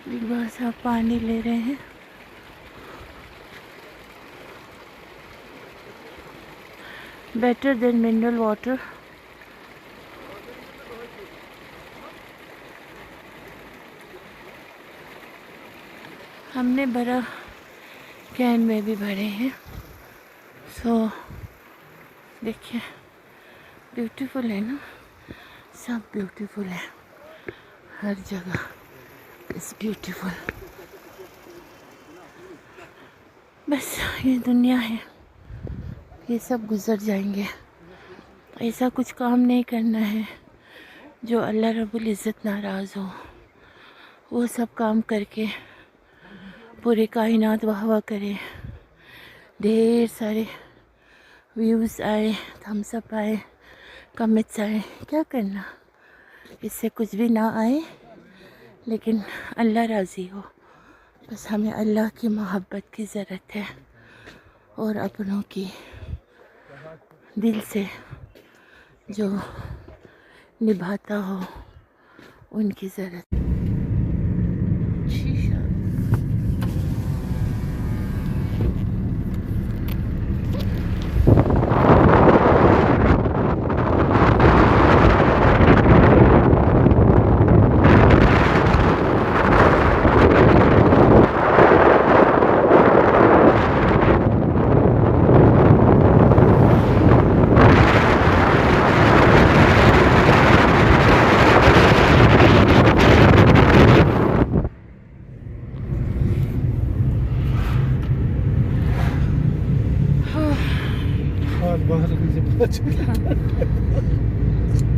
एक बार साहब पानी ले रहे हैं। Better than mineral water. हमने भरा कैन में भी भरे हैं। सो देखिए, ब्यूटीफुल है ना, सब ब्यूटीफुल है, हर जगह इट्स ब्यूटीफुल। बस ये दुनिया है, ये सब गुजर जाएंगे। ऐसा कुछ काम नहीं करना है जो अल्लाह रब्बुल इज़्ज़त नाराज़ हो। वो सब काम करके पूरे कायनात वाह वाह करे, ढेर सारे व्यूज़ आए, थम्स अप आए, कमेंट्स आए, क्या करना। इससे कुछ भी ना आए लेकिन अल्लाह राज़ी हो। बस हमें अल्लाह की मोहब्बत की ज़रूरत है और अपनों की दिल से जो निभाता हो उनकी ज़रूरत। शीशा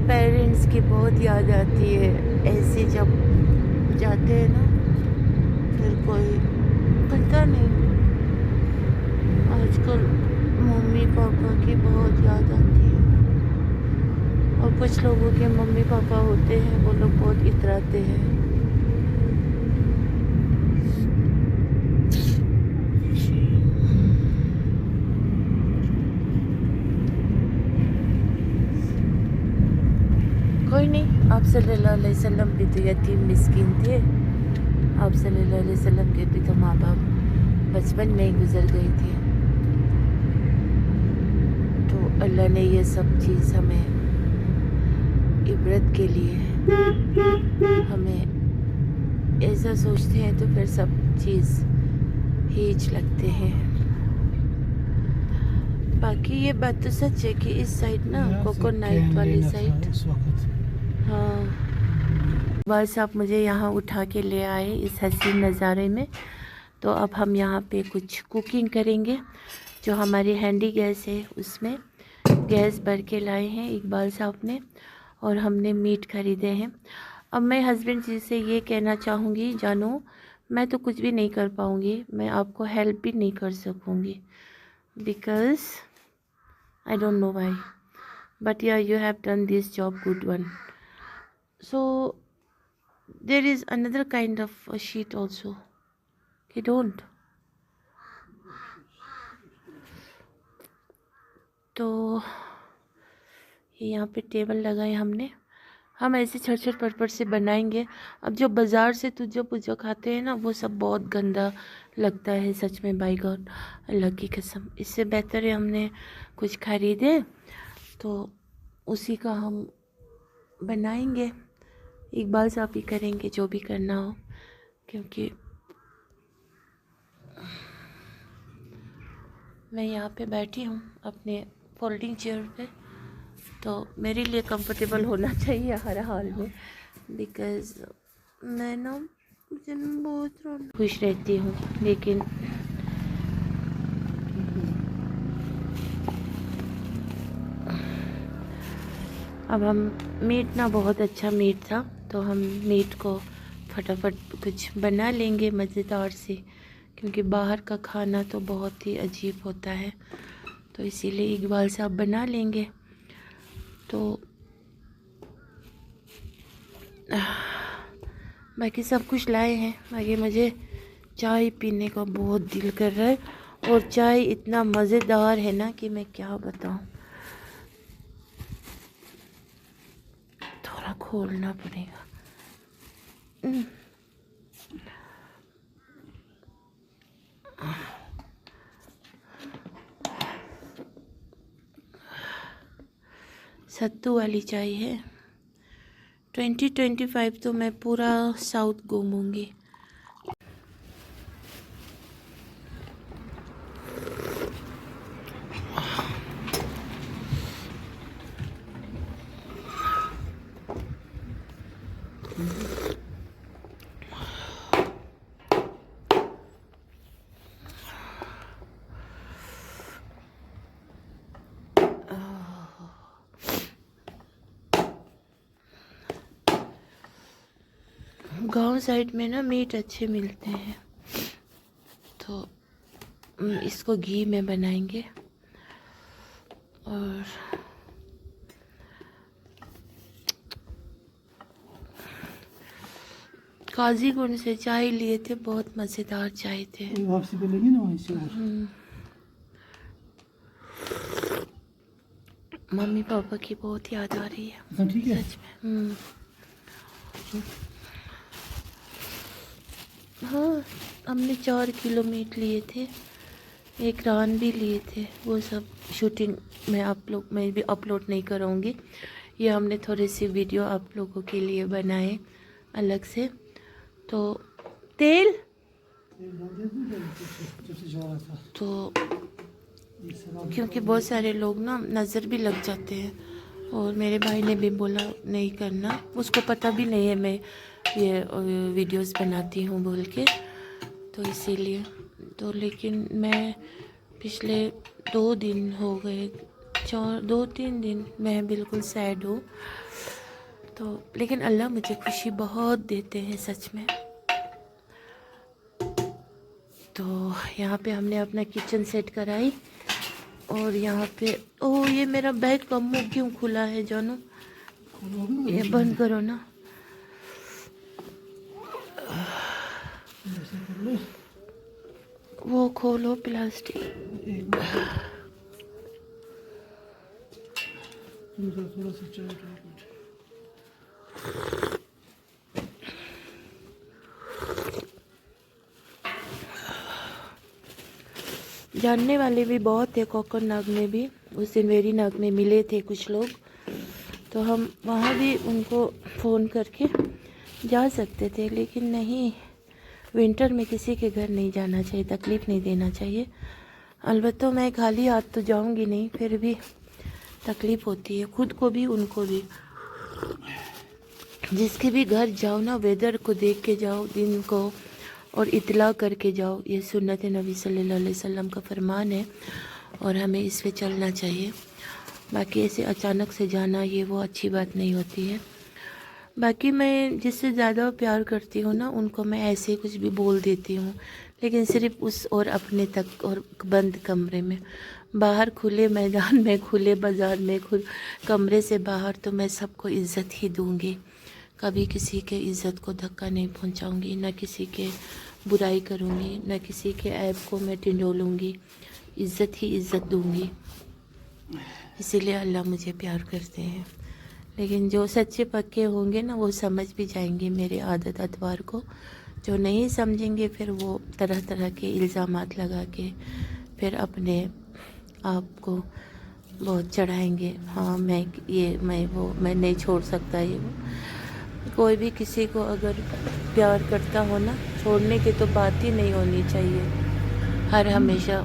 पेरेंट्स की बहुत याद आती है ऐसे जब जाते हैं ना। फिर कोई पता नहीं, आजकल मम्मी पापा की बहुत याद आती है। और कुछ लोगों के मम्मी पापा होते हैं वो लोग बहुत इतराते हैं। कोई नहीं, आप सल्लल्लाहु अलैहि वसल्लम भी तो यतीम मिस्कीन थे। आप सल्लल्लाहु अलैहि वसल्लम के भी तो माँ बाप बचपन में ही गुजर गए थे। तो अल्लाह ने ये सब चीज़ हमें इबरत के लिए, हमें ऐसा सोचते हैं तो फिर सब चीज़ हीच लगते हैं। बाकी ये बात तो सच है कि इस साइड ना, कोकोनाइट वाली साइड, हाँ, बस आप मुझे यहाँ उठा के ले आए इस हसीन नज़ारे में। तो अब हम यहाँ पे कुछ कुकिंग करेंगे। जो हमारी हैंडी गैस है उसमें गैस भर के लाए हैं इकबाल साहब ने, और हमने मीट ख़रीदे हैं। अब मैं हस्बैंड जी से ये कहना चाहूँगी, जानू मैं तो कुछ भी नहीं कर पाऊँगी, मैं आपको हेल्प भी नहीं कर सकूँगी, because I don't know why, but yeah you have done this job good one. So there is another kind of a sheet also. You don't. तो ये यहाँ पे टेबल लगाए हमने। हम ऐसे छट छट पट पट से बनाएंगे। अब जो बाज़ार से तुझो पुजो खाते हैं ना, वो सब बहुत गंदा लगता है सच में, बाई गॉड, अल्लाह की कसम। इससे बेहतर है हमने कुछ खरीदे तो उसी का हम बनाएंगे। इकबाल साहब ही करेंगे जो भी करना हो, क्योंकि मैं यहाँ पे बैठी हूँ अपने फोल्डिंग चेयर पे, तो मेरे लिए कंफर्टेबल होना चाहिए हर हाल में, बिकॉज़ मैं ना, मुझे बहुत खुश रहती हूँ। लेकिन अब हम मीट ना, बहुत अच्छा मीट था, तो हम मीट को फटाफट कुछ बना लेंगे मज़ेदार से, क्योंकि बाहर का खाना तो बहुत ही अजीब होता है। तो इसीलिए इकबाल साहब बना लेंगे। तो बाकी सब कुछ लाए हैं। बाकी मुझे चाय पीने का बहुत दिल कर रहा है, और चाय इतना मज़ेदार है ना कि मैं क्या बताऊं। थोड़ा खोलना पड़ेगा। सत्तू वाली चाय है। 2025 तो मैं पूरा साउथ घूमूंगी। गांव साइड में ना मीट अच्छे मिलते हैं, तो इसको घी में बनाएंगे। और काजीगुंड से चाय लिए थे, बहुत मज़ेदार चाय थे। वापसी पे लेंगे ना वहीं से। मम्मी पापा की बहुत याद आ रही है। ठीक है। सच में। हाँ, हमने 4 किलो मीट लिए थे, एक रान भी लिए थे। वो सब शूटिंग मैं भी अपलोड नहीं करूँगी। ये हमने थोड़ी सी वीडियो आप लोगों के लिए बनाए अलग से। तो तेल तो क्योंकि बहुत सारे लोग ना नज़र भी लग जाते हैं, और मेरे भाई ने भी बोला नहीं करना, उसको पता भी नहीं है मैं ये वीडियोस बनाती हूँ बोल के, तो इसीलिए। तो लेकिन मैं पिछले 2 दिन हो गए, 2-3 दिन मैं बिल्कुल सैड हूँ। तो लेकिन अल्लाह मुझे खुशी बहुत देते हैं सच में। तो यहाँ पे हमने अपना किचन सेट कराई, और यहाँ पे ये मेरा बैग का मुंह क्यों खुला है जानू, ये बंद करो ना। वो खोलो प्लास्टिक। थोड़ा सा चाय जानने वाले भी बहुत थे कोकरनाग में भी। उस दिन वेरीनाग में मिले थे कुछ लोग, तो हम वहाँ भी उनको फ़ोन करके जा सकते थे, लेकिन नहीं, विंटर में किसी के घर नहीं जाना चाहिए, तकलीफ़ नहीं देना चाहिए। अलबत्ता मैं खाली हाथ तो जाऊँगी नहीं, फिर भी तकलीफ़ होती है खुद को भी उनको भी। जिसके भी घर जाओ ना, वेदर को देख के जाओ, दिन को, और इतला करके जाओ। ये सुन्नत नबी सल्लल्लाहु अलैहि वसल्लम का फरमान है, और हमें इस पे चलना चाहिए। बाकी ऐसे अचानक से जाना, ये वो अच्छी बात नहीं होती है। बाकी मैं जिससे ज़्यादा प्यार करती हूँ ना, उनको मैं ऐसे ही कुछ भी बोल देती हूँ, लेकिन सिर्फ उस और अपने तक, और बंद कमरे में। बाहर खुले मैदान में, खुले बाज़ार में, खुद कमरे से बाहर तो मैं सबको इज़्ज़त ही दूँगी। कभी किसी के इज़्ज़त को धक्का नहीं पहुंचाऊंगी, न किसी के बुराई करूंगी, न किसी के ऐब को मैं टिंडोलूँगी। इज़्ज़त ही इज़्ज़त दूंगी। इसीलिए अल्लाह मुझे प्यार करते हैं। लेकिन जो सच्चे पक्के होंगे ना, वो समझ भी जाएंगे मेरे आदत अतवार को। जो नहीं समझेंगे, फिर वो तरह तरह के इल्ज़ामात लगा के फिर अपने आप को बहुत चढ़ाएंगे। हाँ, मैं नहीं छोड़ सकता ये वो। कोई भी किसी को अगर प्यार करता हो ना, छोड़ने की तो बात ही नहीं होनी चाहिए। हर हमेशा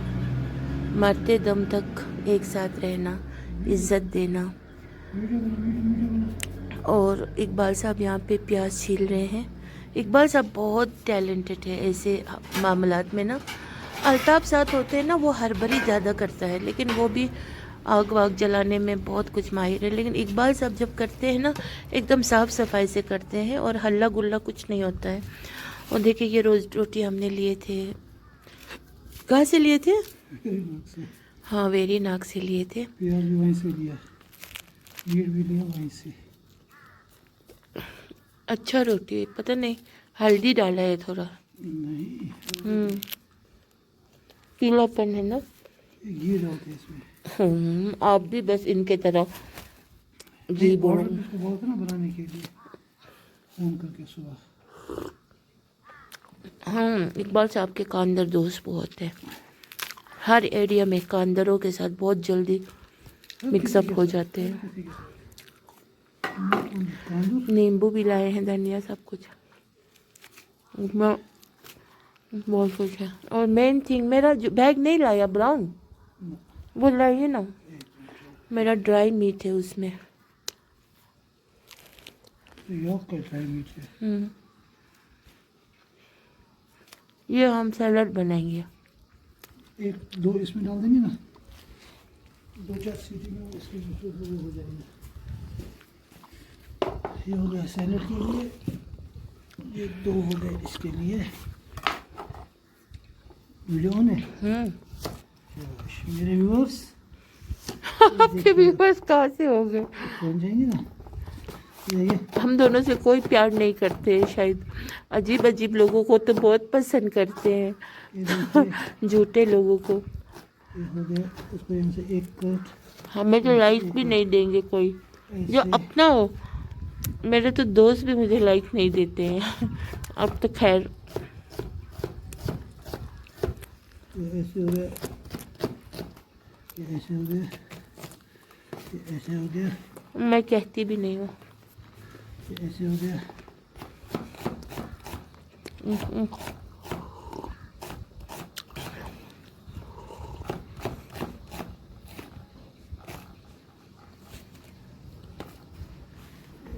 मरते दम तक एक साथ रहना, इज़्ज़त देना। और इकबाल साहब यहाँ पे प्याज छील रहे हैं। इकबाल साहब बहुत टैलेंटेड है ऐसे मामलात में ना। अल्ताफ़ साथ होते हैं ना, वो हड़बड़ी ज़्यादा करता है, लेकिन वो भी आग वाग जलाने में बहुत कुछ माहिर है। लेकिन इकबाल साहब जब करते हैं ना, एकदम साफ़ सफाई से करते हैं, और हल्ला गुल्ला कुछ नहीं होता है। और देखिए, ये रोज़ रोटी हमने लिए थे, कहाँ से लिए थे? हाँ, वेरीनाग से लिए थे। प्याज भी वहीं से लिया, मीट भी लिया वहीं से। अच्छा रोटी है, पता नहीं हल्दी डाला है थोड़ा। नहीं, पीलापन है ना, घी डालते हैं इसमें। आप भी बस इनके तरह घी बोला ना बनाने के लिए, फोन करके सुबह। इकबाल साहब के कांदर दोस्त बहुत है। हर एरिया में कांदरों के साथ बहुत जल्दी मिक्सअप हो जाते हैं। नींबू भी लाए हैं, धनिया, सब कुछ मैं बहुत कुछ है। और मेन थिंग, मेरा बैग नहीं लाया ब्राउन, वो लाइए ना, मेरा ड्राई मीट है उसमें। ये हम सैलड बनाएंगे। एक दो इसमें डाल देंगे ना, 2-4 सीटी में इसके वो हो जाएंगे। ये हो गया सैलड के लिए, ये 2 हो गए इसके लिए। वीडियो ऑन है। मेरे व्यूअर्स आपके व्यूअर्स कहाँ से हो गए? पहुंच जाएंगे ना। ये हम दोनों से कोई प्यार नहीं करते शायद, अजीब अजीब लोगों को तो बहुत पसंद करते हैं। झूठे लोगों को। ये हो गया, उसको यहाँ से एक कट। हमें तो लाइक भी नहीं देंगे कोई, जो अपना हो। मेरे तो दोस्त भी मुझे लाइक नहीं देते हैं। अब तो खैर, ये ऐसे हो गया, ये ऐसे हो गया, ये ऐसे हो गया, मैं कहती भी नहीं हूँ। ये ऐसे हो गया।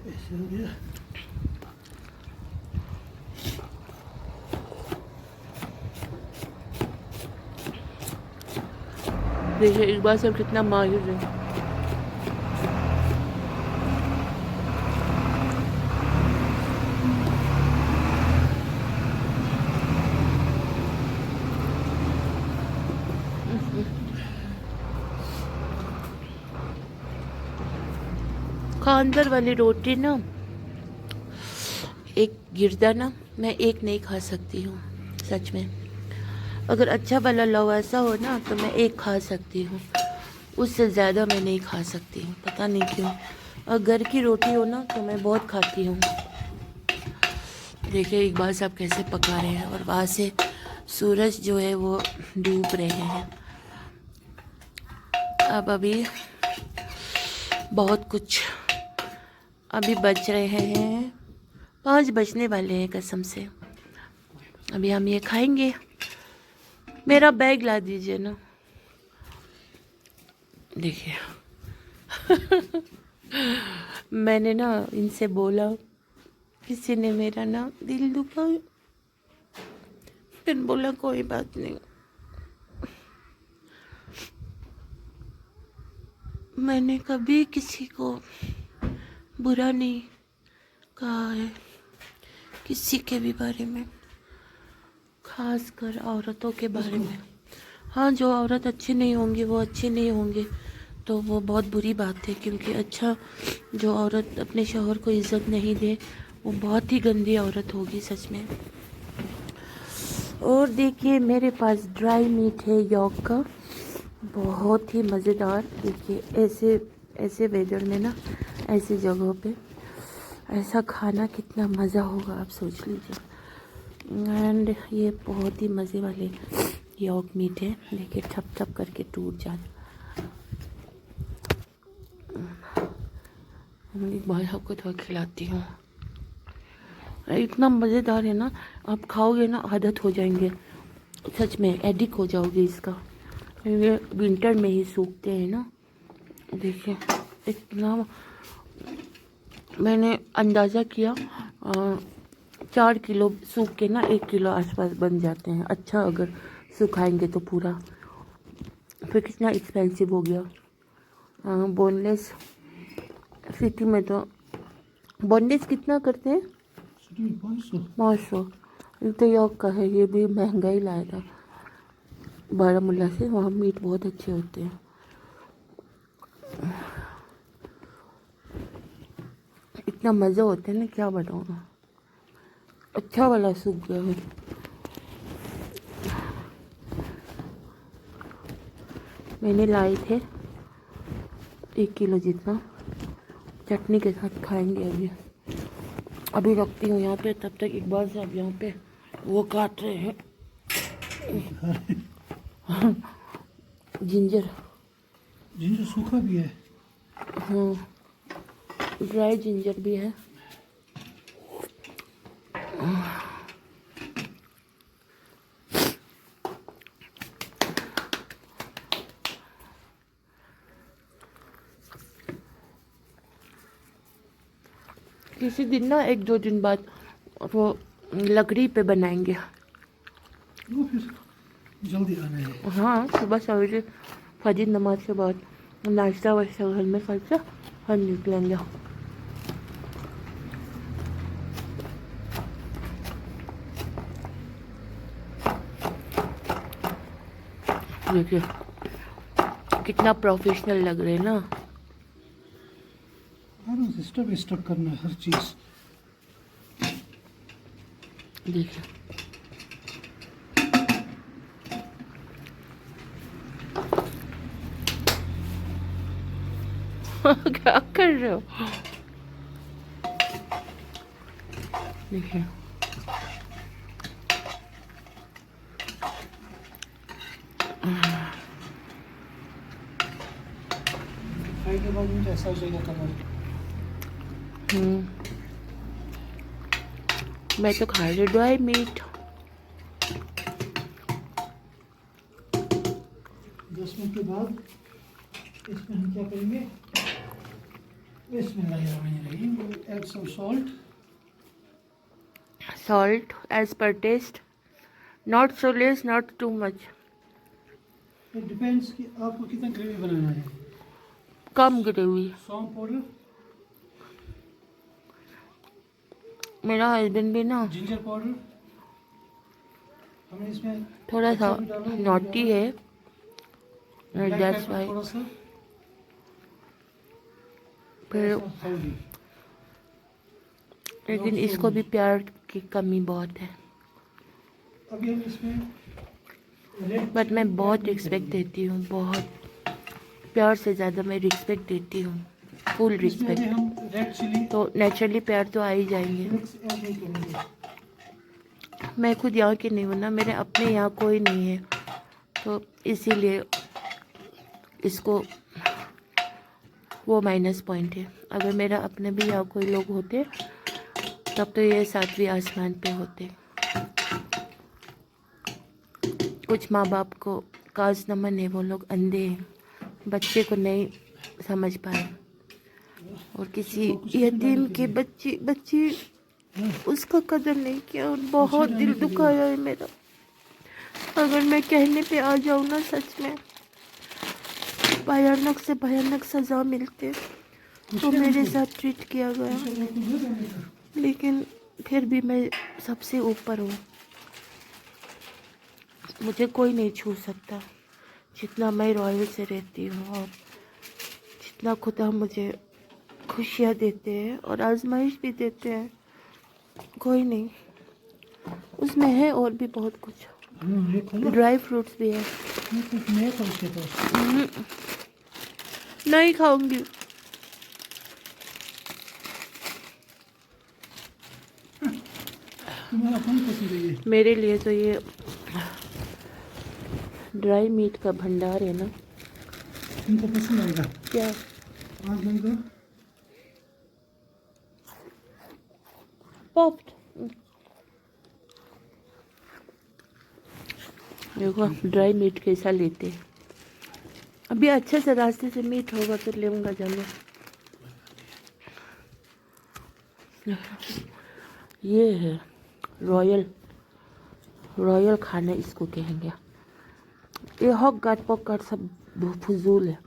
ऐसे हो गया। देखिए इकबाल साहब कितना माहिर है। कांदर वाली रोटी ना, एक गिरदा ना, मैं एक नहीं खा सकती हूँ सच में। अगर अच्छा वाला लवासा हो ना तो मैं एक खा सकती हूँ, उससे ज़्यादा मैं नहीं खा सकती हूँ, पता नहीं क्यों। और घर की रोटी हो ना तो मैं बहुत खाती हूँ। देखिए इकबाल साहब कैसे पका रहे हैं, और वहाँ से सूरज जो है वो डूब रहे हैं। अब अभी बहुत कुछ, अभी बज रहे हैं 5 बजने वाले हैं कसम से। अभी हम ये खाएंगे। मेरा बैग ला दीजिए ना। देखिए मैंने ना इनसे बोला, किसी ने मेरा ना दिल दुखाया, फिर बोला कोई बात नहीं। मैंने कभी किसी को बुरा नहीं कहा है, किसी के भी बारे में, खासकर औरतों के बारे में। हाँ, जो औरत अच्छी नहीं होंगी वो अच्छी नहीं होंगे तो वो बहुत बुरी बात है, क्योंकि अच्छा जो औरत अपने शौहर को इज़्ज़त नहीं दे वो बहुत ही गंदी औरत होगी सच में। और देखिए मेरे पास ड्राई मीट है यॉक का, बहुत ही मज़ेदार। देखिए ऐसे ऐसे वेदर में ना, ऐसी जगहों पे ऐसा खाना कितना मज़ा होगा आप सोच लीजिए। एंड ये बहुत ही मज़े वाले यॉक मीट है। देखिए ठप ठप करके टूट जाए। एक बार आपको थोड़ा खिलाती हूँ, इतना मज़ेदार है ना, आप खाओगे ना आदत हो जाएंगे, सच में एडिक्ट हो जाओगे इसका। ये विंटर में ही सूखते हैं ना। देखिए इतना, मैंने अंदाज़ा किया 4 किलो सूख के ना 1 किलो आसपास बन जाते हैं। अच्छा अगर सुखाएंगे तो पूरा, फिर कितना एक्सपेंसिव हो गया। बोनलेस सिटी में तो बोनलेस कितना करते हैं? 500। ये तो यॉक का है, ये भी महंगा ही लाया था बारामूला से, वहाँ मीट बहुत अच्छे होते हैं। इतना मज़ा होता है ना, क्या बताऊँ। अच्छा वाला सूख गया है। मैंने लाए थे 1 किलो जितना, चटनी के साथ खाएंगे। अभी रखती हूँ यहाँ पे, तब तक इकबाल साहब यहाँ पे वो काट रहे हैं जिंजर। जिंजर सूखा भी है। हाँ, ड्राई जिंजर भी है। किसी दिन ना 1-2 दिन बाद वो लकड़ी पे बनाएंगे। वो फिर जल्दी आना है। हाँ, सुबह सवेरे फजर नमाज के बाद नाश्ता वाश्ता घर में करके हम निकलेंगे। देखिए कितना प्रोफेशनल लग रहे हैं ना। स्टेप स्टेप करना है हर चीज। देखिए क्या कर रहे हो? देखिए खाने के बाद मुझे ऐसा हो जाएगा कलर। मैं तो खा रही ड्राई मीट। 10 मिनट के बाद इसमें हम क्या करेंगे, बिस्मिल्लाहिर्रहमानिर्रहीम, add some Salt as per taste, not so less, not too much. It depends कि आपको कितना ग्रेवी बनाना है। कम ग्रेवी। सौंफ पाउडर, मेरा हस्बैंड भी ना जिंजर पाउडर, हमें इसमें थोड़ा सा भी डालो, नॉटी है, ब्लैक दैट्स पेपर वाई। थोड़ा सा, फिर थोड़ा सा हल्दी। लेकिन इसको भी प्यार की कमी बहुत है। अभी हम इसमें रेड बट मैं चिली बहुत ऐड नहीं रिस्पेक्ट करेंगे। देती हूँ, बहुत प्यार से ज़्यादा मैं रिस्पेक्ट देती हूँ, फुल इसमें अभी रिस्पेक्ट। हम रेड चिली तो नेचुरली प्यार तो आ ही जाएंगे। मिक्स ऐड नहीं करेंगे। मैं खुद यहाँ की नहीं हूँ ना, मेरे अपने यहाँ कोई नहीं है, तो इसीलिए इसको वो माइनस पॉइंट है। अगर मेरा अपने भी यहाँ कोई लोग होते तब तो ये 7वीं आसमान पे होते। कुछ माँ बाप को काज नमन है, वो लोग अंधे हैं, बच्चे को नहीं समझ पाए, और किसी यतीम के बच्ची उसका कदर नहीं किया, और बहुत दिल दुखाया है मेरा। अगर मैं कहने पे आ जाऊँ ना, सच में भयानक से भयानक सज़ा मिलते तो मेरे साथ ट्रीट किया गया, लेकिन फिर भी मैं सबसे ऊपर हूँ, मुझे कोई नहीं छू सकता। जितना मैं रॉयल से रहती हूँ और जितना खुदा मुझे खुशियाँ देते हैं और आजमाइश भी देते हैं, कोई नहीं। उसमें है और भी बहुत कुछ, ड्राई फ्रूट्स भी है। नहीं खाऊंगी। मेरे लिए तो ये ड्राई मीट का भंडार है ना। इनको पसंद आएगा क्या? आज इनको पॉप्ड। देखो ड्राई मीट कैसा लेते हैं। अभी अच्छे से रास्ते से मीट होगा तो लेऊंगा जाने। ये है रॉयल खाना इसको कहेंगे। ये हॉक गाट पॉक गाट सब फजूल है,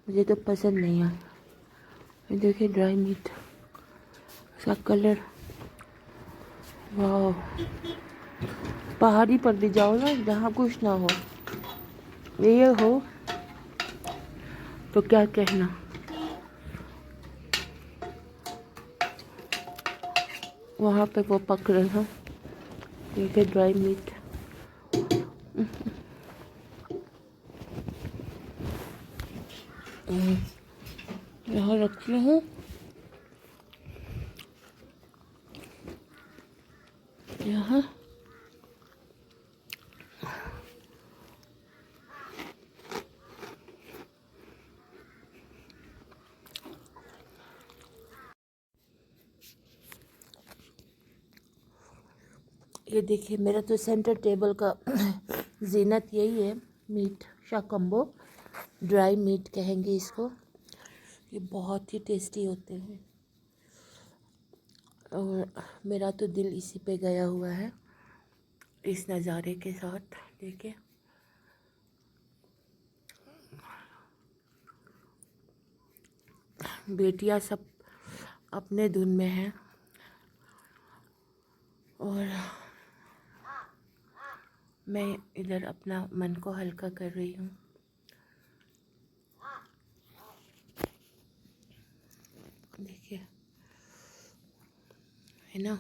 मुझे तो पसंद नहीं है। ये देखिए ड्राई मीट, इसका कलर, वाह। पहाड़ी पर भी जाओ ना, जहाँ कुछ ना हो, ये हो तो क्या कहना। वहाँ पे वो पक रहे हैं, देखिए ड्राई मीट। यहाँ रखती हूँ। यहाँ ये देखिए मेरा तो सेंटर टेबल का जीनत यही है, मीट शाकम्बो, ड्राई मीट कहेंगे इसको। ये बहुत ही टेस्टी होते हैं और मेरा तो दिल इसी पे गया हुआ है, इस नज़ारे के साथ। देखिए बेटियां सब अपने धुन में हैं और मैं इधर अपना मन को हल्का कर रही हूँ। देखिए है ना।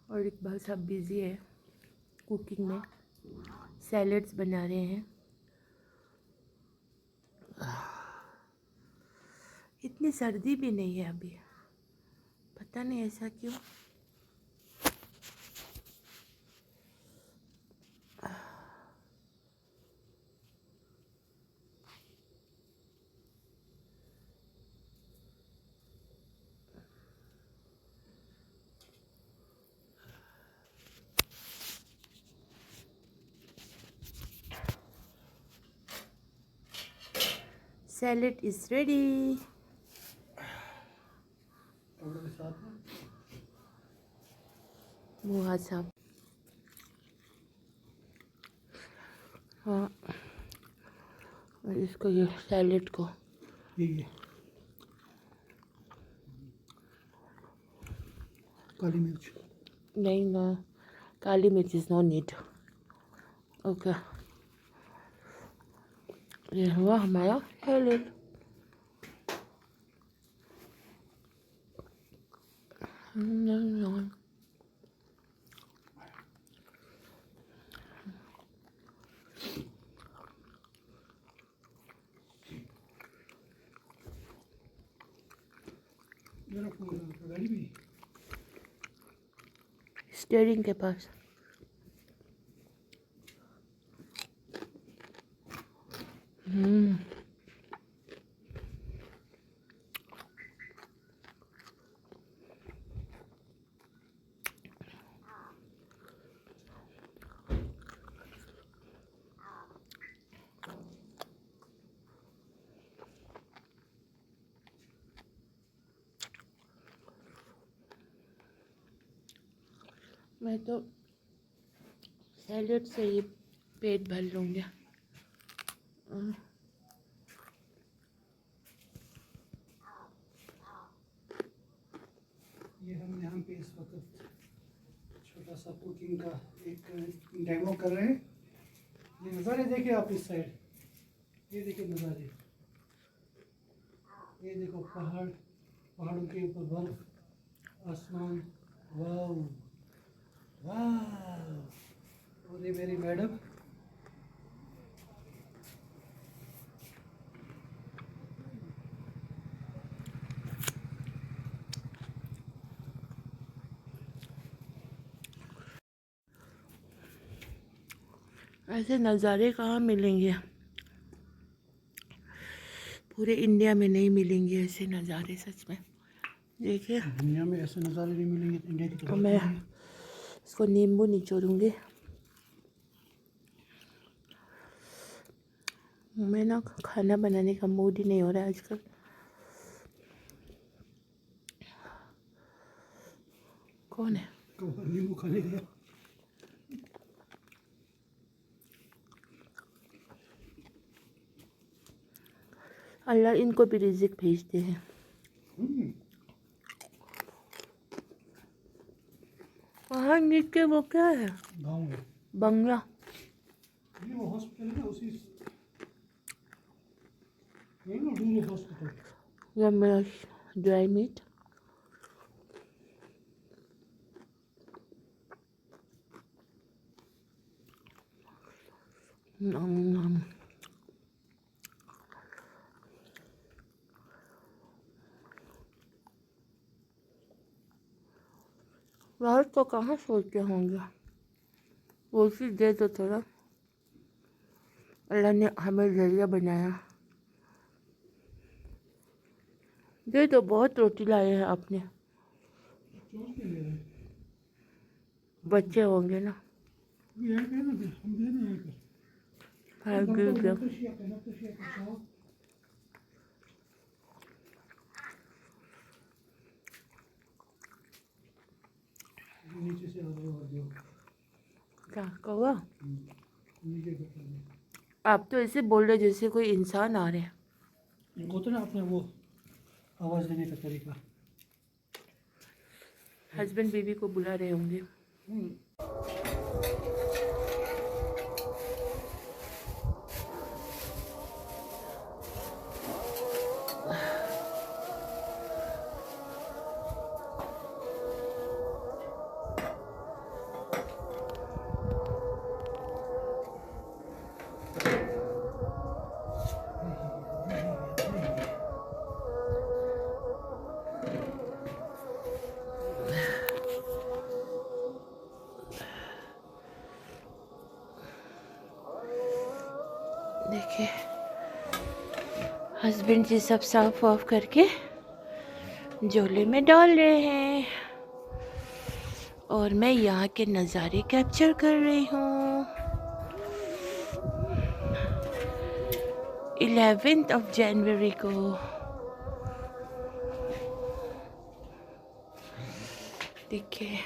और इकबाल साहब बिज़ी है कुकिंग में, सैलेड्स बना रहे हैं। इतनी सर्दी भी नहीं है अभी, पता नहीं ऐसा क्यों। Salad is ready. मुहा साहब, हाँ, और इसको ये सैलेड को ये काली मिर्च नहीं ना, काली मिर्च इज़ नो नीड। ओके, ये हुआ हमारा सैलेड। मेरा फोन गाड़ी भी स्टीयरिंग के पास। मैं तो सैलेड से ही पेट भर लूँगी। ये हम यहाँ पे इस वक्त छोटा सा कुकिंग का एक डेमो कर रहे हैं। ये नज़ारे देखिए आप इस साइड, ये देखिए नज़ारे, ये देखो पहाड़, पहाड़ों के ऊपर बर्फ, आसमान, वाव वाव। और ये मेरी मैडम, ऐसे नज़ारे कहाँ मिलेंगे, पूरे इंडिया में नहीं मिलेंगे ऐसे नज़ारे सच में। देखिए दुनिया में ऐसे नज़ारे नहीं मिलेंगे तो इंडिया की तो मैं इसको नींबू निचोड़ूंगी। मैं ना खाना बनाने का मूड ही नहीं हो रहा है आजकल। कौन है? नींबू खाने गया। अल्लाह इनको भी रिज़्क भेजते हैं। वहाँ नीचे वो क्या है? गाँव में बंगला। ये वो हॉस्पिटल है ना, उसी ये ना डूरो हॉस्पिटल। या मेरा ड्राई मीट। नम नम। रात को कहाँ सोते होंगे, वो चीज़ दे दो थोड़ा। अल्लाह ने हमें जरिया बनाया, दे दो। बहुत रोटी लाए हैं आपने, चोट के ले रहे हैं। बच्चे होंगे ना। ये है ना, हम दे रहे हैं हाँ, कर गिर गया। नक्तशिया का चाव नीचे से आ रहे और दो क्या कहुआ? नीचे करते हैं। आप तो ऐसे बोल रहे जैसे कोई इंसान आ रहे हैं। इनको तो ना अपने वो आवाज़ देने का तरीका। हस्बैंड बीवी को बुला रहे होंगे। देखिए हस्बैंड जी सब साफ वाफ करके झोले में डाल रहे हैं और मैं यहाँ के नज़ारे कैप्चर कर रही हूँ। 11 जनवरी को देखिए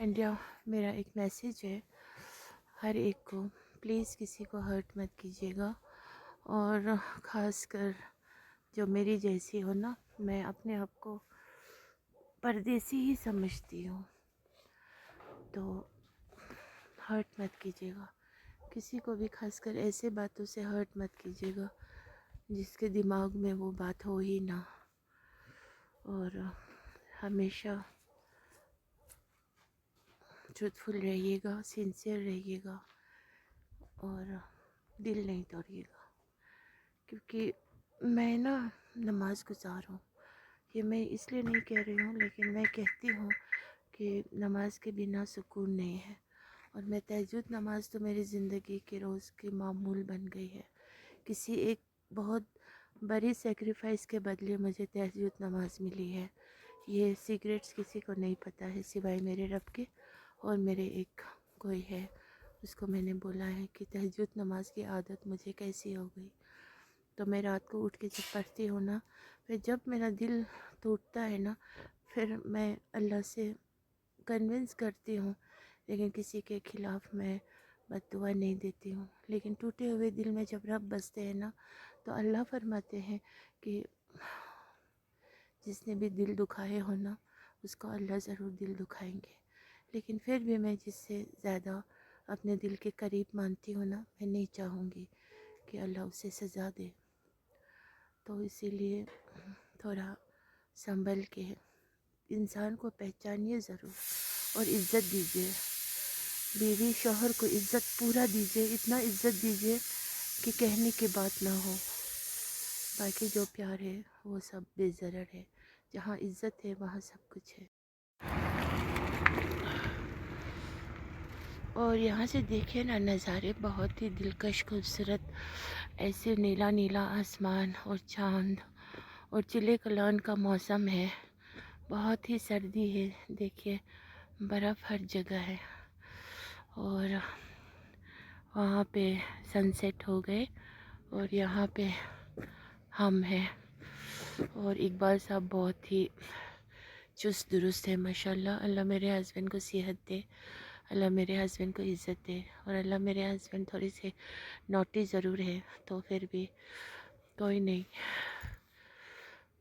इंडिया। मेरा एक मैसेज है हर एक को, प्लीज़ किसी को हर्ट मत कीजिएगा, और ख़ासकर जो मेरी जैसी हो ना। मैं अपने आप को परदेसी ही समझती हूँ, तो हर्ट मत कीजिएगा किसी को भी, खासकर ऐसे बातों से हर्ट मत कीजिएगा जिसके दिमाग में वो बात हो ही ना। और हमेशा ट्रूथफुल रहिएगा, सिंसियर रहिएगा और दिल नहीं तोड़िएगा। क्योंकि मैं ना नमाज गुजार हूँ, ये मैं इसलिए नहीं कह रही हूँ, लेकिन मैं कहती हूँ कि नमाज के बिना सुकून नहीं है। और मैं तहज्जुद नमाज तो मेरी ज़िंदगी के रोज़ की मामूल बन गई है। किसी एक बहुत बड़ी सेक्रीफाइस के बदले मुझे तहज्जुद नमाज मिली है। ये सीक्रेट्स किसी को नहीं पता है सिवाय मेरे रब के, और मेरे एक कोई है उसको मैंने बोला है कि तहज्जुद नमाज की आदत मुझे कैसी हो गई। तो मैं रात को उठ के जब पढ़ती हूँ ना, फिर जब मेरा दिल टूटता है ना, फिर मैं अल्लाह से कन्विंस करती हूँ, लेकिन किसी के ख़िलाफ़ मैं बद्दुआ नहीं देती हूँ। लेकिन टूटे हुए दिल में जब रब बसते हैं ना, तो अल्लाह फरमाते हैं कि जिसने भी दिल दुखाए हो ना, उसको अल्लाह ज़रूर दिल दुखाएंगे। लेकिन फिर भी मैं जिससे ज़्यादा अपने दिल के करीब मानती हूँ ना, मैं नहीं चाहूँगी कि अल्लाह उसे सज़ा दे। तो इसीलिए थोड़ा संभल के इंसान को पहचानिए ज़रूर और इज़्ज़त दीजिए। बीवी शौहर को इज़्ज़त पूरा दीजिए, इतना इज़्ज़त दीजिए कि कहने की बात ना हो। बाकी जो प्यार है वो सब बेज़रर है। जहाँ इज़्ज़त है वहाँ सब कुछ है। और यहाँ से देखिए ना, नज़ारे बहुत ही दिलकश खूबसूरत। ऐसे नीला नीला आसमान और चाँद और चिले कलान का मौसम है। बहुत ही सर्दी है, देखिए बर्फ़ हर जगह है। और वहाँ पे सनसेट हो गए और यहाँ पे हम हैं। और इकबाल साहब बहुत ही चुस्त दुरुस्त है माशाल्लाह। अल्लाह मेरे हस्बैंड को सेहत दे, अल्लाह मेरे हस्बैंड को इज़्ज़त दे। और अल्लाह मेरे हस्बैंड थोड़े से नॉटी ज़रूर है, तो फिर भी कोई नहीं,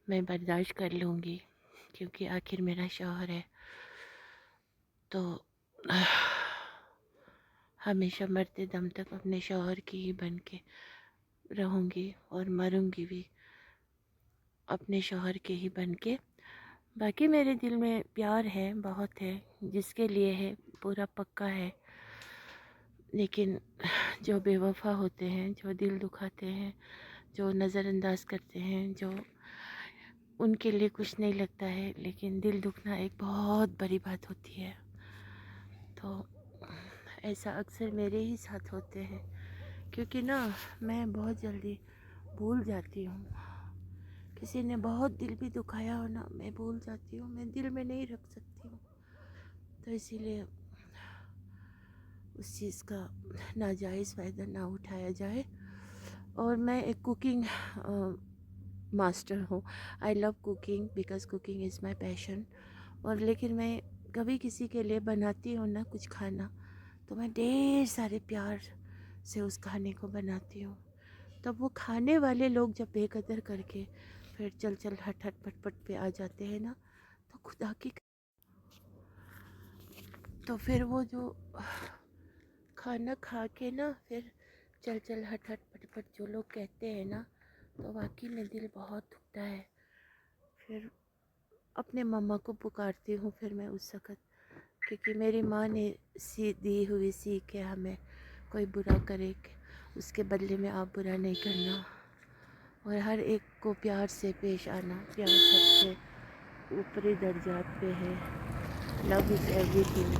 मैं बर्दाश्त कर लूँगी, क्योंकि आखिर मेरा शौहर है। तो हमेशा मरते दम तक अपने शौहर की ही बन के रहूँगी और मरूँगी भी अपने शौहर के ही बन के। बाकी मेरे दिल में प्यार है, बहुत है, जिसके लिए है पूरा पक्का है। लेकिन जो बेवफा होते हैं, जो दिल दुखाते हैं, जो नज़रअंदाज करते हैं, जो उनके लिए कुछ नहीं लगता है, लेकिन दिल दुखना एक बहुत बड़ी बात होती है। तो ऐसा अक्सर मेरे ही साथ होते हैं, क्योंकि ना मैं बहुत जल्दी भूल जाती हूँ। किसी ने बहुत दिल भी दुखाया हो ना, मैं भूल जाती हूँ, मैं दिल में नहीं रख सकती हूँ। तो इसीलिए उस चीज़ का नाजायज़ फ़ायदा ना उठाया जाए। और मैं एक कुकिंग मास्टर हूँ। I love cooking because cooking is my passion. और लेकिन मैं कभी किसी के लिए बनाती हूँ ना कुछ खाना, तो मैं ढेर सारे प्यार से उस खाने को बनाती हूँ। तब वो खाने वाले लोग जब बेकदर करके फिर चल चल हट हट पट पट पे आ जाते हैं ना, तो खुदा की, तो फिर वो जो खाना खा के ना फिर चल चल हट हट पट पट जो लोग कहते हैं ना, तो वाकई में दिल बहुत दुखता है। फिर अपने मम्मा को पुकारती हूँ फिर मैं उस वक़्त, क्योंकि मेरी माँ ने दी हुई सीख है हमें, कोई बुरा करे उसके बदले में आप बुरा नहीं करना, और हर एक को प्यार से पेश आना। प्यार सबसे ऊपरी दर्जात पे है, लव इज़ एवरीथिंग।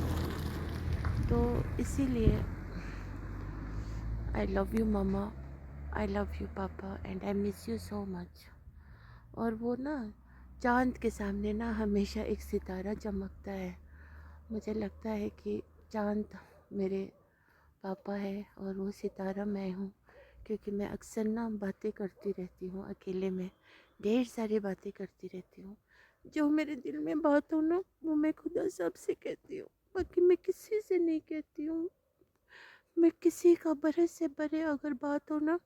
तो इसीलिए I love you mama, I love you papa, and I miss you so much. और वो ना चाँद के सामने ना हमेशा एक सितारा चमकता है। मुझे लगता है कि चाँद मेरे पापा है और वो सितारा मैं हूँ, क्योंकि मैं अक्सर ना बातें करती रहती हूँ अकेले में, ढेर सारी बातें करती रहती हूँ। जो मेरे दिल में बात हो ना, वो मैं खुदा साहब से कहती हूँ, बाकी मैं किसी से नहीं कहती हूँ। मैं किसी का बड़े से बड़े अगर बात हो ना,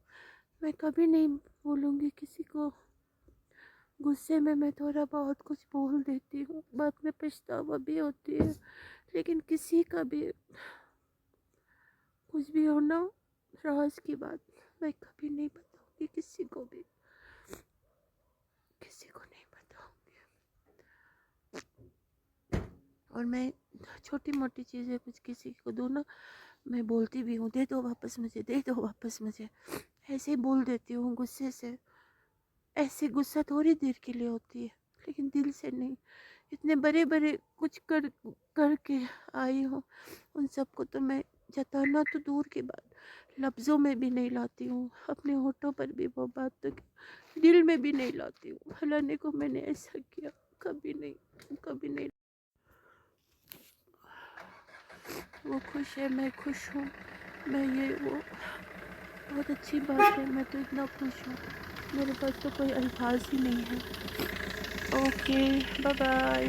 मैं कभी नहीं बोलूँगी किसी को। गुस्से में मैं थोड़ा बहुत कुछ बोल देती हूँ, बाद में पछतावा भी होती है, लेकिन किसी का भी कुछ भी हो ना, राज की बात मैं कभी नहीं बताऊँगी किसी को भी, किसी को नहीं बताऊँगी। और मैं छोटी मोटी चीज़ें कुछ किसी को दूँ ना, मैं बोलती भी हूँ, दे दो वापस मुझे, दे दो वापस मुझे, ऐसे ही बोल देती हूँ गुस्से से। ऐसे गुस्सा थोड़ी देर के लिए होती है, लेकिन दिल से नहीं। इतने बड़े बड़े कुछ करके आई हूँ, उन सबको तो मैं जताना तो दूर की बात, लफ्ज़ों में भी नहीं लाती हूँ, अपने होठों पर भी वो बात तो दिल में भी नहीं लाती हूँ। फलाने को मैंने ऐसा किया, कभी नहीं, कभी नहीं। वो खुश है, मैं खुश हूँ, मैं ये वो बहुत अच्छी बात है। मैं तो इतना खुश हूँ, मेरे पास तो कोई अल्फाज ही नहीं है। Okay, bye bye.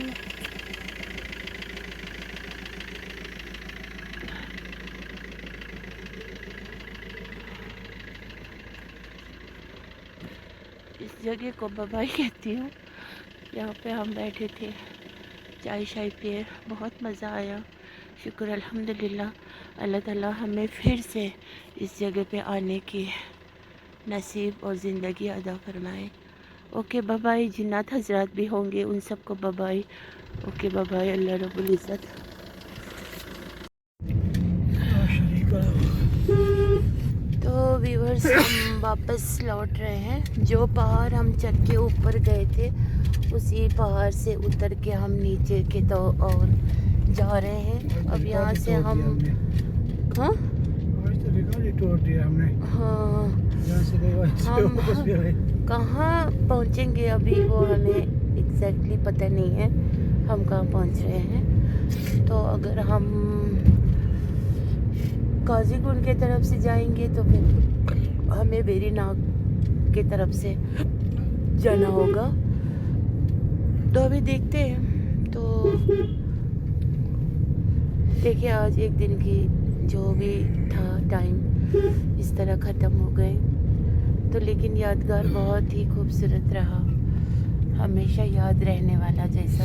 इस जगह को बाय बाय कहती हूँ। यहाँ पे हम बैठे थे, चाय शाय पिए, बहुत मज़ा आया। शुक्र अल्हम्दुलिल्लाह, अल्लाह ताला हमें फिर से इस जगह पे आने की नसीब और ज़िंदगी अदा फरमाए। Okay bye bye. जिन्नात हजरात भी होंगे, उन सबको bye bye. Okay bye bye. अल्लाह रब्बुल इज़्ज़त। तो व्यूअर्स, हम वापस लौट रहे हैं। जो पहाड़ हम चढ़ के ऊपर गए थे, उसी पहाड़ से उतर के हम नीचे के तो और जा रहे हैं। अब यहाँ से हम हाँ तोड़ दिया हमने। हाँ, हम हम कहाँ पहुँचेंगे अभी वो हमें एग्जैक्टली पता नहीं है हम कहाँ पहुँच रहे हैं। तो अगर हम काजीकुंड के तरफ से जाएंगे तो फिर हमें वेरीनाग के तरफ से जाना होगा। तो अभी देखते हैं। तो देखिए, आज एक दिन की जो भी था टाइम इस तरह ख़त्म हो गए, तो लेकिन यादगार बहुत ही खूबसूरत रहा, हमेशा याद रहने वाला जैसा,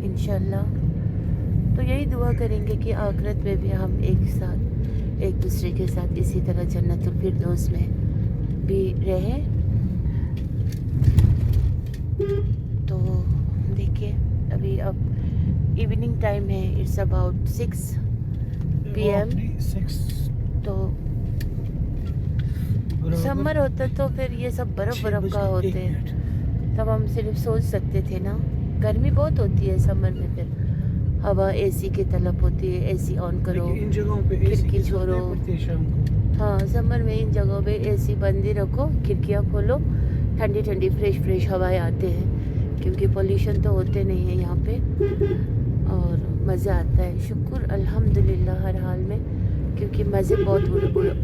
इंशाल्लाह। तो यही दुआ करेंगे कि आखिरत में भी हम एक साथ, एक दूसरे के साथ इसी तरह जन्नतुल फिरदौस में भी रहें। तो देखिए, अभी अब इवनिंग टाइम है, इट्स अबाउट 6 PM। तो समर होता तो फिर ये सब बर्फ का होते, तब हम सिर्फ सोच सकते थे ना। गर्मी बहुत होती है समर में, फिर हवा एसी की तलब होती है, एसी ऑन करो, इन जगहों पे खिड़की छोड़ो। शाम को। हाँ, समर में इन जगहों पे एसी बंद ही रखो, खिड़कियाँ खोलो, ठंडी ठंडी फ्रेश हवाएं आते हैं, क्योंकि पोल्यूशन तो होते नहीं है यहाँ पे, और मज़ा आता है। शुक्र अल्हम्दुलिल्लाह हर हाल में, क्योंकि मज़े बहुत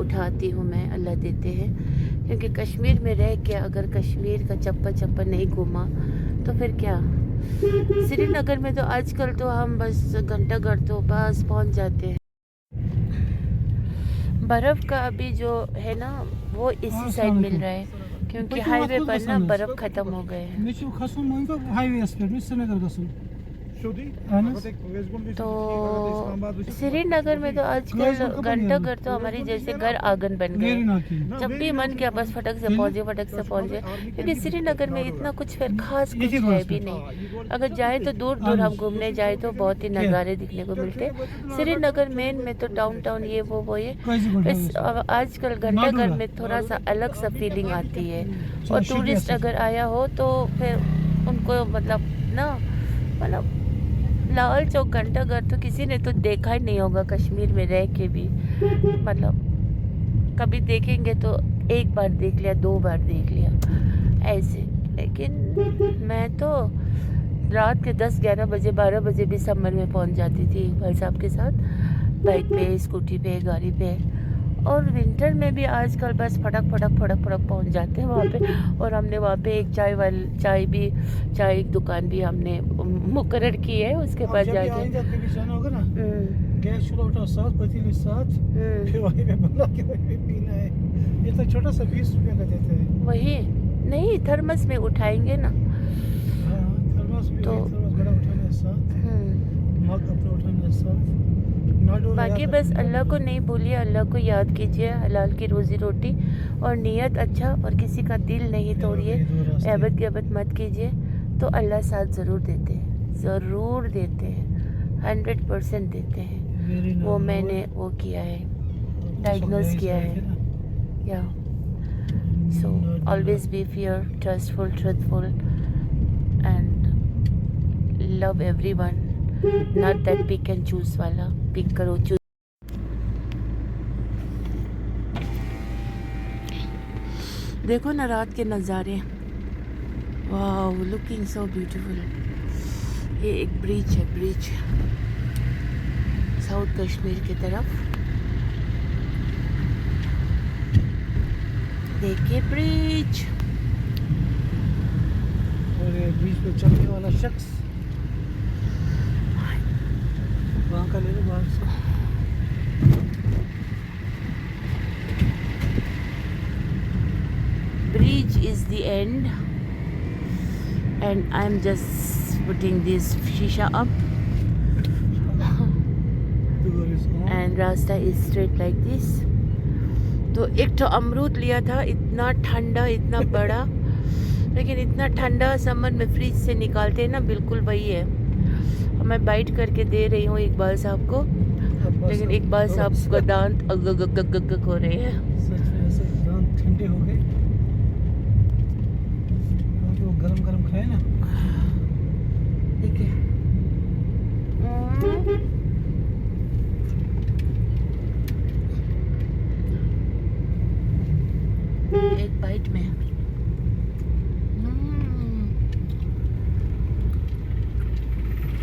उठाती हूँ मैं, अल्लाह देते हैं। क्योंकि कश्मीर में रह के अगर कश्मीर का चप्पा नहीं घूमा तो फिर क्या। श्रीनगर में तो आजकल तो हम बस घंटा घर तो बस पहुँच जाते हैं। बर्फ़ का अभी जो है ना वो इसी साइड मिल रहा है, क्योंकि हाईवे पर ना बर्फ़ ख़त्म हो गए हैं। तो श्रीनगर में तो आजकल घंटा घर तो हमारी जैसे घर आंगन बन गए। जब भी मन किया बस फटक से पहुंचे, क्योंकि श्रीनगर में इतना कुछ फिर खास कुछ है भी नहीं। अगर जाए तो दूर हम घूमने जाए तो बहुत ही नज़ारे दिखने को मिलते। श्रीनगर मेन में तो टाउन ये वो ये, आजकल घंटा घर में थोड़ा सा अलग सा फीलिंग आती है। और टूरिस्ट अगर आया हो तो फिर उनको मतलब लाल चौक घंटा घर तो किसी ने तो देखा ही नहीं होगा कश्मीर में रह के भी। मतलब कभी देखेंगे तो एक बार देख लिया, 2 बार देख लिया ऐसे। लेकिन मैं तो रात के 10-11 बजे 12 बजे भी समर में पहुंच जाती थी भाई साहब के साथ, बाइक पे, स्कूटी पे, गाड़ी पे। और विंटर में भी आजकल बस फटक पहुंच जाते हैं वहाँ पे। और हमने वहाँ पे एक चाय दुकान भी हमने मुकर्रर की है, उसके पास जाके गैस चूल्हा उठाओ साथ, पतीली साथ, फिर वहीं पे बना के वहीं पे पीना है। ये तो छोटा सा 20 रुपये का देते हैं। वही नहीं, थर्मस में उठाएंगे ना। हाँ, थर्मस में, थर्मस बड़ा उठाना है साथ, मग अपना उठाना है साथ। बाकी बस अल्लाह को नहीं भूलिए, अल्लाह को याद कीजिए, हलाल की रोजी रोटी और नियत अच्छा, और किसी का दिल नहीं तोड़िए, एबद मत कीजिए, तो अल्लाह साथ ज़रूर देते हैं 100% देते हैं। वो मैंने वो किया है, डायग्नोज किया है। Yeah so always be fair, trustful, truthful and love everyone, not that pick and choose वाला। पिक करो, चूज। देखो ना रात के नज़ारे, वाह, लुकिंग सो ब्यूटीफुल। ये एक ब्रिज है, साउथ कश्मीर की तरफ। देखिए ब्रिज, और ये ब्रिज पे चलने वाला शख्स वहाँ का ले लो बाहर से। Bridge is the end, and I'm just putting this shisha up, and रास्ता is straight like this। तो एक तो अमरूद लिया था, इतना ठंडा, इतना बड़ा, लेकिन इतना ठंडा समर में फ्रिज से निकालते हैं ना, बिल्कुल वही है। मैं बाइट करके दे रही हूँ इकबाल साहब को, लेकिन इकबाल साहब का दांत अग हो रहे हैं। सच में ऐसे दांत ठंडे हो गए, तो गरम खाए ना। ठीक है, एक बाइट में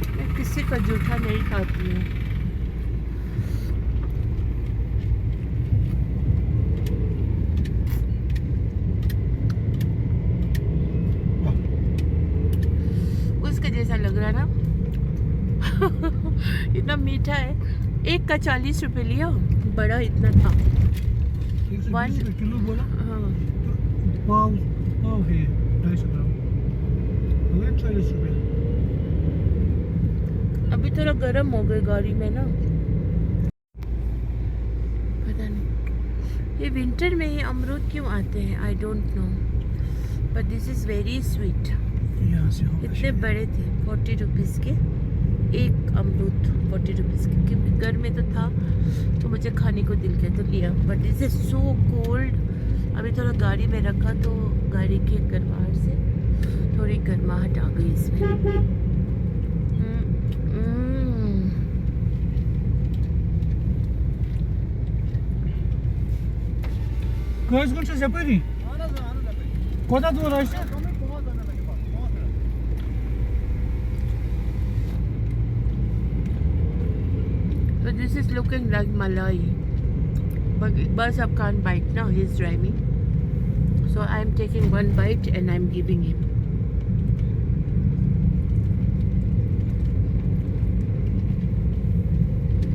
मैं किसी का जूठा नहीं खाती हूँ। उसके जैसा लग रहा ना। इतना मीठा है। एक का 40 रुपए लिया, बड़ा इतना था। 1 किलो बोला। हाँ, पाव है 250 ग्राम, 40 रुपये। अभी थोड़ा गर्म हो गए गाड़ी में ना, पता नहीं। ये विंटर में ही अमरूद क्यों आते हैं, आई don't no, but this is very sweet. यहाँ से इतने बड़े थे, 40 रुपीज़ के। एक अमरूद 40 रुपीज़ की, क्योंकि घर में तो था तो मुझे खाने को दिल किया तो लिया। But this is so cold. अभी थोड़ा गाड़ी में रखा तो गाड़ी के गर्माहट से थोड़ी गर्माहट आ गई इसमें। Göz günçe yapayım. Koda doğru işte. So this is looking like Malai. But Iqbal can't bite now, he's driving. So I'm taking one bite and I'm giving him.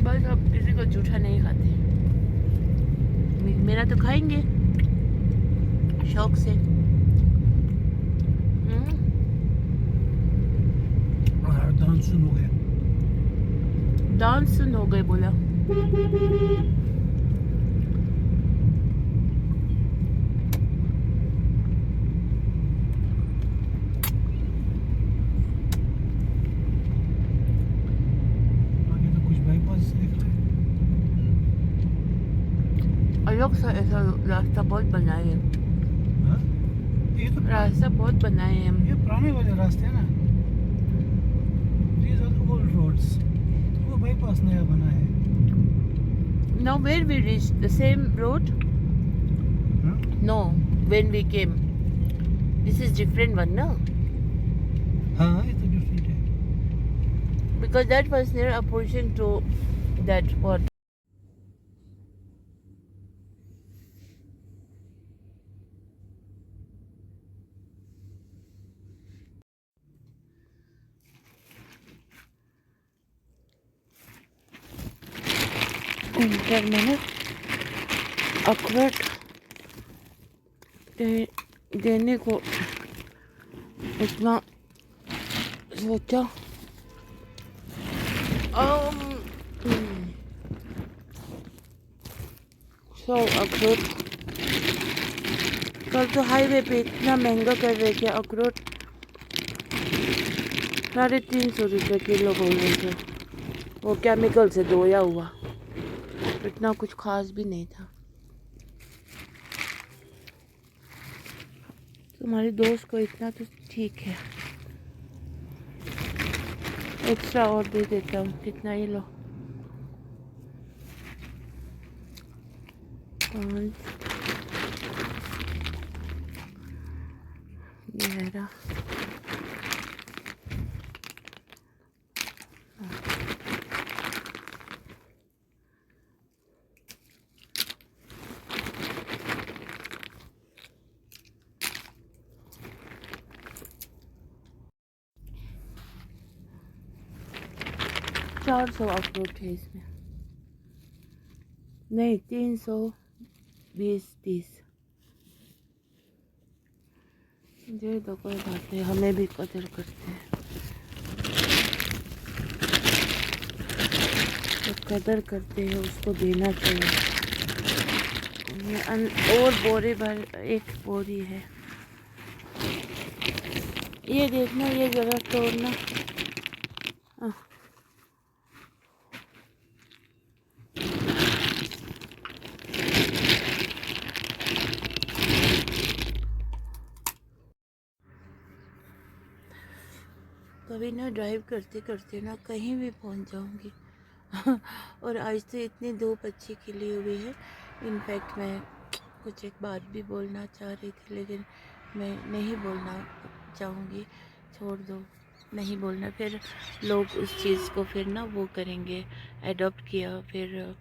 बस अब किसी को जूठा नहीं खाते, मेरा तो खाएंगे शौक से। डांस सुन हो गया। डांस सुन हो गए बोला। अलग सा ऐसा रास्ता बहुत बनाए हैं। ये तो रास्ता बहुत बनाए हैं। ये पुराने वाले रास्ते हैं ना। These are old roads. वो बाईपास नया बना है। Now where we reached the same road? No, when we came. This is different one, no? हाँ ये तो different है। Because that was near opposition to that what? Inter में ना अखरोट देने को इतना सोचा। सो अखरोट कल तो हाईवे पे इतना महंगा कर रहे थे अखरोट, 350 रुपये किलो बोल रहे थे। वो केमिकल से धोया हुआ, इतना कुछ खास भी नहीं था। तुम्हारी दोस्त को इतना तो ठीक है, एक्स्ट्रा और दे देता हूँ। कितना ही लो, 5 ये रहा। चार 400 अखरोट है इसमें, नहीं 320-30। ये तो कोई बात नहीं, हमें भी कदर करते हैं तो कदर करते हैं, उसको देना चाहिए। ये और बोरे भर, एक बोरी है। ये देखना, ये जरा तोड़ना। कभी ना ड्राइव करते करते ना कहीं भी पहुंच जाऊंगी। और आज तो इतनी धूप अच्छी खिली हुई है। इनफैक्ट मैं कुछ एक बात भी बोलना चाह रही थी, लेकिन मैं नहीं बोलना चाहूँगी। छोड़ दो, नहीं बोलना, फिर लोग उस चीज़ को फिर ना वो करेंगे, एडॉप्ट किया। फिर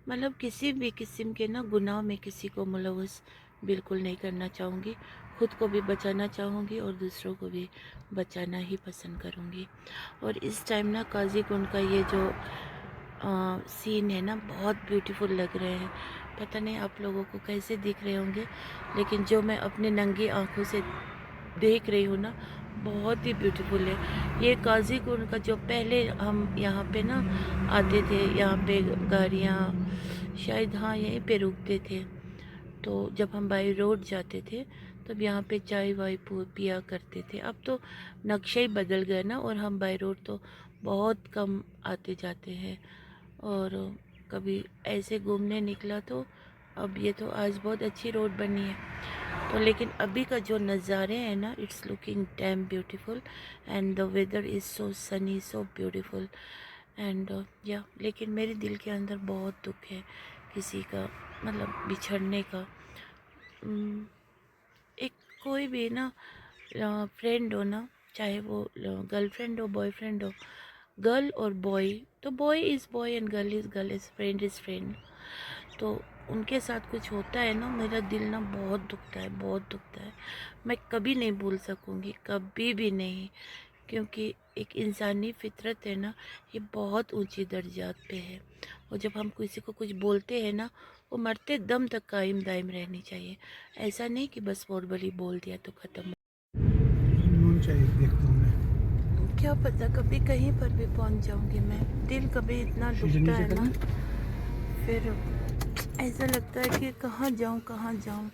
मतलब किसी भी किस्म के ना गुनाह में किसी को मुलव्वस बिल्कुल नहीं करना चाहूँगी। खुद को भी बचाना चाहूँगी और दूसरों को भी बचाना ही पसंद करूँगी। और इस टाइम ना काजी कुंड का ये जो सीन है ना, बहुत ब्यूटीफुल लग रहे हैं। पता नहीं आप लोगों को कैसे दिख रहे होंगे, लेकिन जो मैं अपने नंगी आँखों से देख रही हूँ ना, बहुत ही ब्यूटीफुल है। ये काजी कुंड का जो पहले हम यहाँ पे ना आते थे, यहाँ पे गाड़ियाँ शायद हाँ यहीं पे रुकते थे। तो जब हम बाई रोड जाते थे तब यहाँ पे चाय वाय पिया करते थे। अब तो नक्शा ही बदल गया ना, और हम बाई रोड तो बहुत कम आते जाते हैं। और कभी ऐसे घूमने निकला तो अब ये तो आज बहुत अच्छी रोड बनी है, तो लेकिन अभी का जो नज़ारे हैं ना, it's looking damn beautiful and the weather is so sunny, so beautiful and yeah लेकिन मेरे दिल के अंदर बहुत दुख है किसी का मतलब बिछड़ने का। एक कोई भी ना फ्रेंड हो ना, चाहे वो गर्लफ्रेंड हो बॉयफ्रेंड हो, गर्ल और बॉय, तो boy is boy and girl is friend, तो उनके साथ कुछ होता है ना, मेरा दिल ना बहुत दुखता है, बहुत दुखता है। मैं कभी नहीं भूल सकूँगी, कभी भी नहीं, क्योंकि एक इंसानी फितरत है ना, ये बहुत ऊंची दर्जात पे है। और जब हम किसी को कुछ बोलते हैं ना, वो मरते दम तक कायम दायम रहनी चाहिए। ऐसा नहीं कि बस वर्बली बोल दिया तो ख़त्म। नून चाहिए देखता हूँ मैं। क्या पता कभी कहीं पर भी पहुंच जाऊंगी मैं। दिल कभी इतना दुखता है ना, फिर ऐसा लगता है कि कहाँ जाऊँ कहाँ जाऊँ।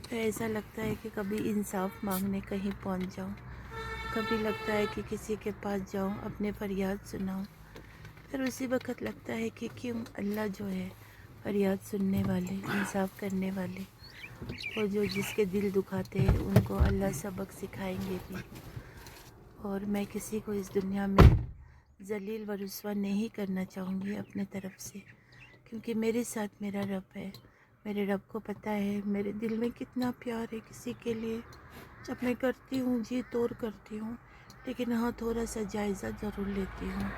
फिर ऐसा लगता है कि कभी इंसाफ मांगने कहीं पहुंच जाऊँ, कभी लगता है कि किसी के पास जाऊँ अपने फरियाद सुनाऊँ। फिर उसी वक्त लगता है कि क्यों अल्लाह जो है फरियाद सुनने वाले, इंसाफ करने वाले, वो जो जिसके दिल दुखाते हैं उनको अल्लाह सबक सिखाएंगे भी। और मैं किसी को इस दुनिया में जलील व रुस्वा नहीं करना चाहूँगी अपने तरफ से, क्योंकि मेरे साथ मेरा रब है। मेरे रब को पता है मेरे दिल में कितना प्यार है किसी के लिए। जब मैं करती हूँ जी तोड़ करती हूँ, लेकिन हाँ थोड़ा सा जायज़ा ज़रूर लेती हूँ।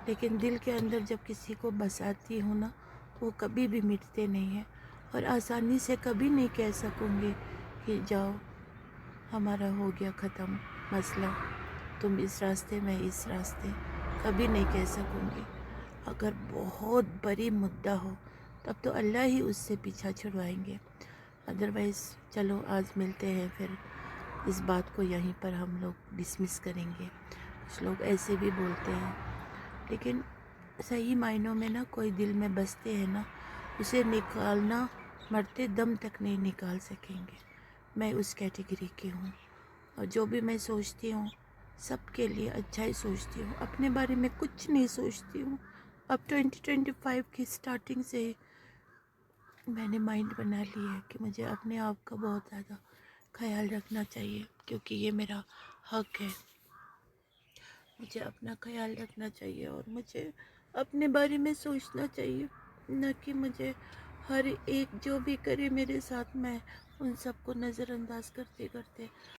लेकिन दिल के अंदर जब किसी को बसाती हूँ ना, वो कभी भी मिटते नहीं हैं। और आसानी से कभी नहीं कह सकूँगी कि जाओ हमारा हो गया ख़त्म मसला, तुम इस रास्ते मैं इस रास्ते, कभी नहीं कह सकूँगी। अगर बहुत बड़ी मुद्दा हो तब तो अल्लाह ही उससे पीछा छुड़वाएंगे। अदरवाइज़ चलो आज मिलते हैं, फिर इस बात को यहीं पर हम लोग डिसमिस करेंगे। कुछ लोग ऐसे भी बोलते हैं, लेकिन सही मायनों में ना कोई दिल में बसते हैं ना, उसे निकालना मरते दम तक नहीं निकाल सकेंगे। मैं उस कैटेगरी की हूँ, और जो भी मैं सोचती हूँ सबके लिए अच्छा ही सोचती हूँ, अपने बारे में कुछ नहीं सोचती हूँ। अब 2025 की स्टार्टिंग से ही मैंने माइंड बना लिया है कि मुझे अपने आप का बहुत ज़्यादा ख्याल रखना चाहिए, क्योंकि ये मेरा हक है। मुझे अपना ख्याल रखना चाहिए और मुझे अपने बारे में सोचना चाहिए, न कि मुझे हर एक जो भी करे मेरे साथ मैं उन सबको नज़रअंदाज करते करते